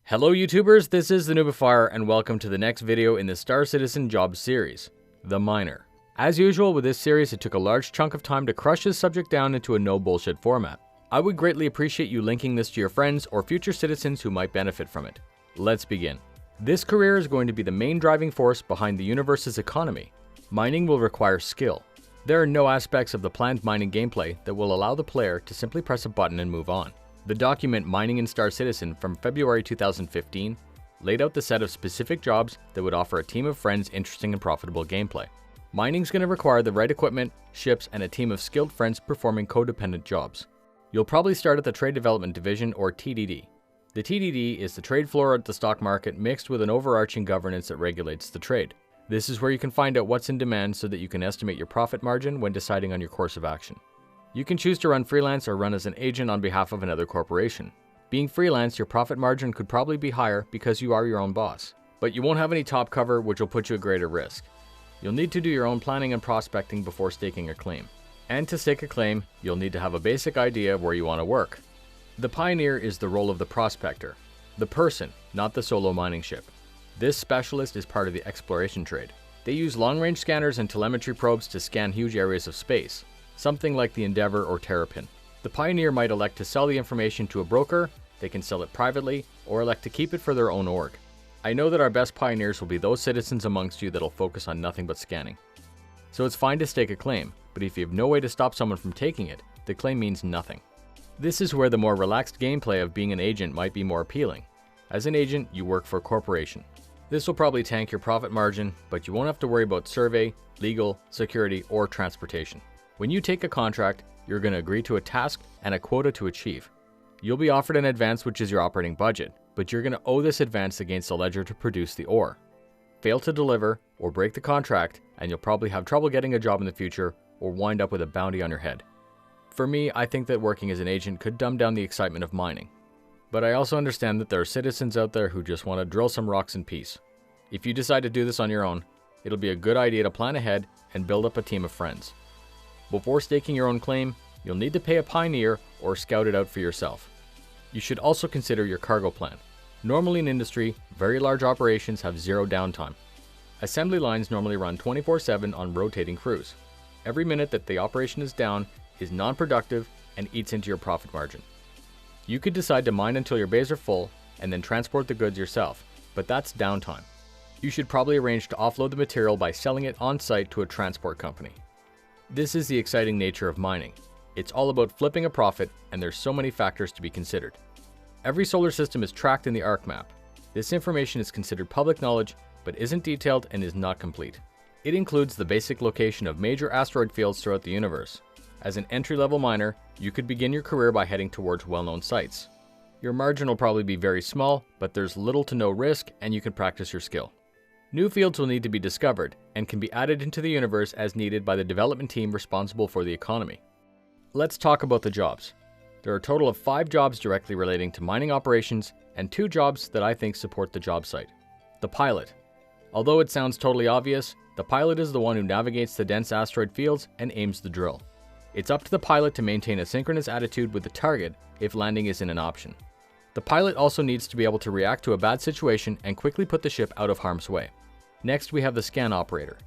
Hello YouTubers, this is the noobifier and welcome to the next video in the Star Citizen job series, The Miner. As usual with this series, it took a large chunk of time to crush this subject down into a no bullshit format. I would greatly appreciate you linking this to your friends or future citizens who might benefit from it. Let's begin. This career is going to be the main driving force behind the universe's economy. Mining will require skill. There are no aspects of the planned mining gameplay that will allow the player to simply press a button and move on. The document Mining in Star Citizen from February 2015 laid out the set of specific jobs that would offer a team of friends interesting and profitable gameplay. Mining's going to require the right equipment, ships, and a team of skilled friends performing codependent jobs. You'll probably start at the Trade Development Division or TDD. The TDD is the trade floor at the stock market mixed with an overarching governance that regulates the trade. This is where you can find out what's in demand so that you can estimate your profit margin when deciding on your course of action. You can choose to run freelance or run as an agent on behalf of another corporation. Being freelance, your profit margin could probably be higher because you are your own boss. But you won't have any top cover, which will put you at greater risk. You'll need to do your own planning and prospecting before staking a claim. And to stake a claim, you'll need to have a basic idea of where you want to work. The pioneer is the role of the prospector, the person, not the solo mining ship. This specialist is part of the exploration trade. They use long-range scanners and telemetry probes to scan huge areas of space, something like the Endeavor or Terrapin. The pioneer might elect to sell the information to a broker, they can sell it privately, or elect to keep it for their own org. I know that our best pioneers will be those citizens amongst you that'll focus on nothing but scanning. So it's fine to stake a claim, but if you have no way to stop someone from taking it, the claim means nothing. This is where the more relaxed gameplay of being an agent might be more appealing. As an agent, you work for a corporation. This will probably tank your profit margin, but you won't have to worry about survey, legal, security, or transportation. When you take a contract, you're going to agree to a task and a quota to achieve. You'll be offered an advance, which is your operating budget, but you're going to owe this advance against the ledger to produce the ore. Fail to deliver or break the contract, and you'll probably have trouble getting a job in the future or wind up with a bounty on your head. For me, I think that working as an agent could dumb down the excitement of mining. But I also understand that there are citizens out there who just want to drill some rocks in peace. If you decide to do this on your own, it'll be a good idea to plan ahead and build up a team of friends. Before staking your own claim, you'll need to pay a pioneer or scout it out for yourself. You should also consider your cargo plan. Normally in industry, very large operations have zero downtime. Assembly lines normally run 24/7 on rotating crews. Every minute that the operation is down is non-productive and eats into your profit margin. You could decide to mine until your bays are full and then transport the goods yourself, but that's downtime. You should probably arrange to offload the material by selling it on-site to a transport company. This is the exciting nature of mining. It's all about flipping a profit, and there's so many factors to be considered. Every solar system is tracked in the ARC map. This information is considered public knowledge, but isn't detailed and is not complete. It includes the basic location of major asteroid fields throughout the universe. As an entry-level miner, you could begin your career by heading towards well-known sites. Your margin will probably be very small, but there's little to no risk, and you can practice your skill. New fields will need to be discovered and can be added into the universe as needed by the development team responsible for the economy. Let's talk about the jobs. There are a total of 5 jobs directly relating to mining operations and 2 jobs that I think support the job site. The pilot. Although it sounds totally obvious, the pilot is the one who navigates the dense asteroid fields and aims the drill. It's up to the pilot to maintain a synchronous attitude with the target if landing isn't an option. The pilot also needs to be able to react to a bad situation and quickly put the ship out of harm's way. Next, we have the scan operator.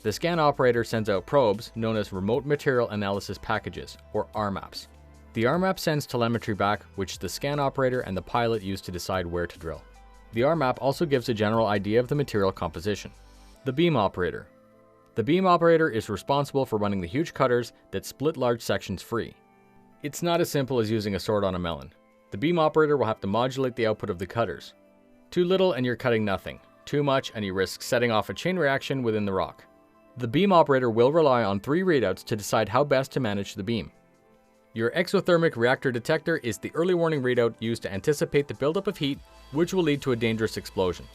The scan operator sends out probes known as Remote Material Analysis Packages, or RMAPs. The RMAP sends telemetry back, which the scan operator and the pilot use to decide where to drill. The RMAP also gives a general idea of the material composition. The beam operator. The beam operator is responsible for running the huge cutters that split large sections free. It's not as simple as using a sword on a melon. The beam operator will have to modulate the output of the cutters. Too little and you're cutting nothing. Too much and you risk setting off a chain reaction within the rock. The beam operator will rely on 3 readouts to decide how best to manage the beam. Your exothermic reactor detector is the early warning readout used to anticipate the buildup of heat, which will lead to a dangerous explosion.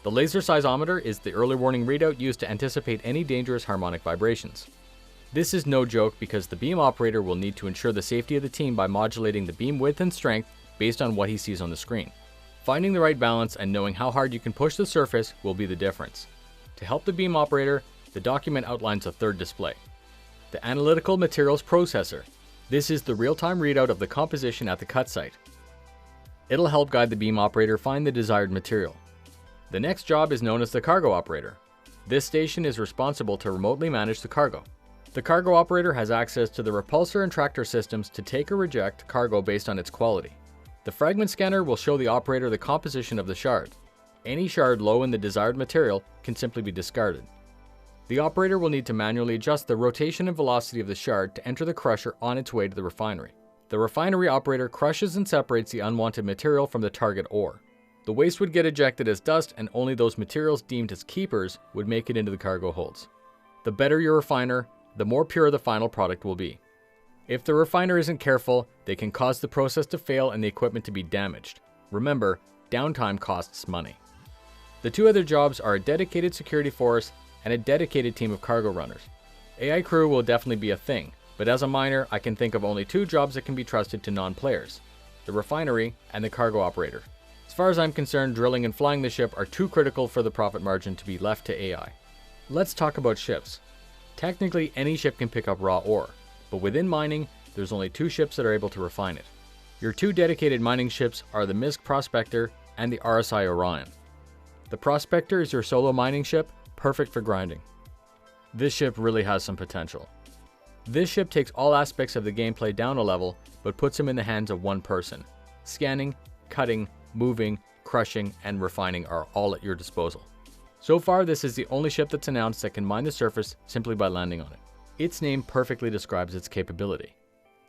The laser seismometer is the early warning readout used to anticipate any dangerous harmonic vibrations. This is no joke because the beam operator will need to ensure the safety of the team by modulating the beam width and strength based on what he sees on the screen. Finding the right balance and knowing how hard you can push the surface will be the difference. To help the beam operator, the document outlines a 3rd display. The Analytical Materials Processor. This is the real-time readout of the composition at the cut site. It'll help guide the beam operator find the desired material. The next job is known as the cargo operator. This station is responsible to remotely manage the cargo. The cargo operator has access to the repulsor and tractor systems to take or reject cargo based on its quality. The fragment scanner will show the operator the composition of the shard. Any shard low in the desired material can simply be discarded. The operator will need to manually adjust the rotation and velocity of the shard to enter the crusher on its way to the refinery. The refinery operator crushes and separates the unwanted material from the target ore. The waste would get ejected as dust, and only those materials deemed as keepers would make it into the cargo holds. The better your refiner, the more pure the final product will be. If the refiner isn't careful, they can cause the process to fail and the equipment to be damaged. Remember, downtime costs money. The two other jobs are a dedicated security force and a dedicated team of cargo runners. AI crew will definitely be a thing, but as a miner, I can think of only two jobs that can be trusted to non-players: the refinery and the cargo operator. As far as I'm concerned, drilling and flying the ship are too critical for the profit margin to be left to AI. Let's talk about ships. Technically, any ship can pick up raw ore, but within mining, there's only two ships that are able to refine it. Your two dedicated mining ships are the MISC Prospector and the RSI Orion. The Prospector is your solo mining ship, perfect for grinding. This ship really has some potential. This ship takes all aspects of the gameplay down a level, but puts them in the hands of one person. Scanning, cutting, moving, crushing, and refining are all at your disposal. So far, this is the only ship that's announced that can mine the surface simply by landing on it. Its name perfectly describes its capability.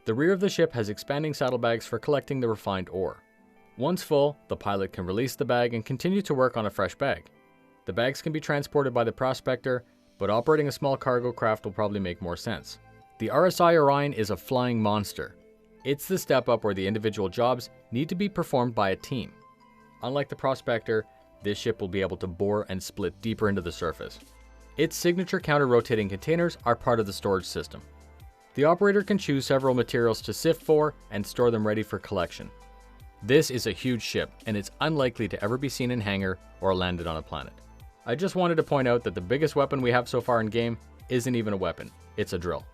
The rear of the ship has expanding saddlebags for collecting the refined ore. Once full, the pilot can release the bag and continue to work on a fresh bag. The bags can be transported by the Prospector, but operating a small cargo craft will probably make more sense. The RSI Orion is a flying monster. It's the step up where the individual jobs need to be performed by a team. Unlike the Prospector, this ship will be able to bore and split deeper into the surface. Its signature counter-rotating containers are part of the storage system. The operator can choose several materials to sift for and store them ready for collection. This is a huge ship, and it's unlikely to ever be seen in hangar or landed on a planet. I just wanted to point out that the biggest weapon we have so far in game isn't even a weapon, it's a drill.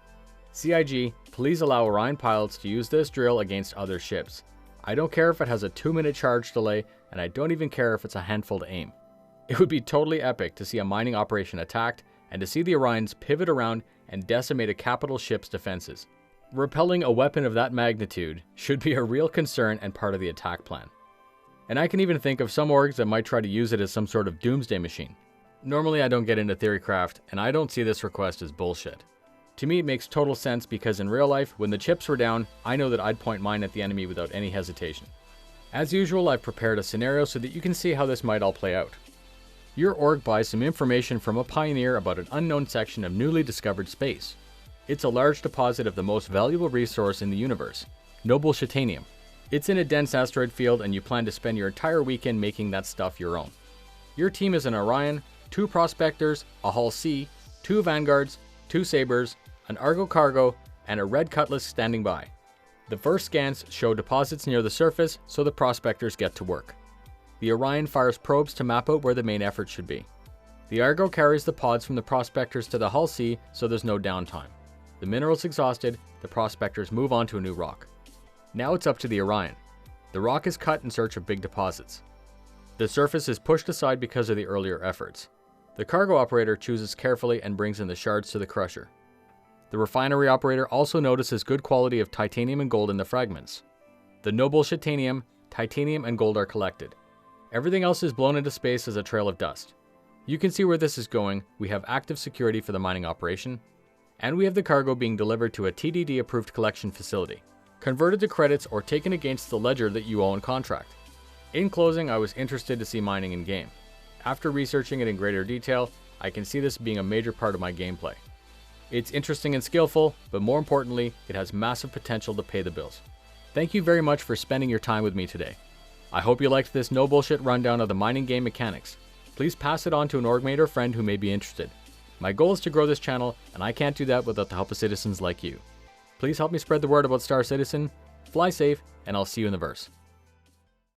CIG, please allow Orion pilots to use this drill against other ships. I don't care if it has a 2-minute charge delay, and I don't even care if it's a handful to aim. It would be totally epic to see a mining operation attacked, and to see the Orions pivot around and decimate a capital ship's defenses. Repelling a weapon of that magnitude should be a real concern and part of the attack plan. And I can even think of some orgs that might try to use it as some sort of doomsday machine. Normally I don't get into theorycraft, and I don't see this request as bullshit. To me it makes total sense because in real life, when the chips were down, I know that I'd point mine at the enemy without any hesitation. As usual, I've prepared a scenario so that you can see how this might all play out. Your org buys some information from a pioneer about an unknown section of newly discovered space. It's a large deposit of the most valuable resource in the universe, noble titanium. It's in a dense asteroid field, and you plan to spend your entire weekend making that stuff your own. Your team is an Orion, 2 Prospectors, a Hull C, 2 Vanguards, 2 Sabres, an Argo cargo, and a Red Cutlass standing by. The first scans show deposits near the surface, so the Prospectors get to work. The Orion fires probes to map out where the main effort should be. The Argo carries the pods from the Prospectors to the Hull C, so there's no downtime. The minerals exhausted, the Prospectors move on to a new rock. Now it's up to the Orion. The rock is cut in search of big deposits. The surface is pushed aside because of the earlier efforts. The cargo operator chooses carefully and brings in the shards to the crusher. The refinery operator also notices good quality of titanium and gold in the fragments. The noble titanium, and gold are collected. Everything else is blown into space as a trail of dust. You can see where this is going. We have active security for the mining operation, and we have the cargo being delivered to a TDD-approved collection facility, converted to credits or taken against the ledger that you owe in contract. In closing, I was interested to see mining in game. After researching it in greater detail, I can see this being a major part of my gameplay. It's interesting and skillful, but more importantly, it has massive potential to pay the bills. Thank you very much for spending your time with me today. I hope you liked this no bullshit rundown of the mining game mechanics. Please pass it on to an orgmate or friend who may be interested. My goal is to grow this channel, and I can't do that without the help of citizens like you. Please help me spread the word about Star Citizen, fly safe, and I'll see you in the verse.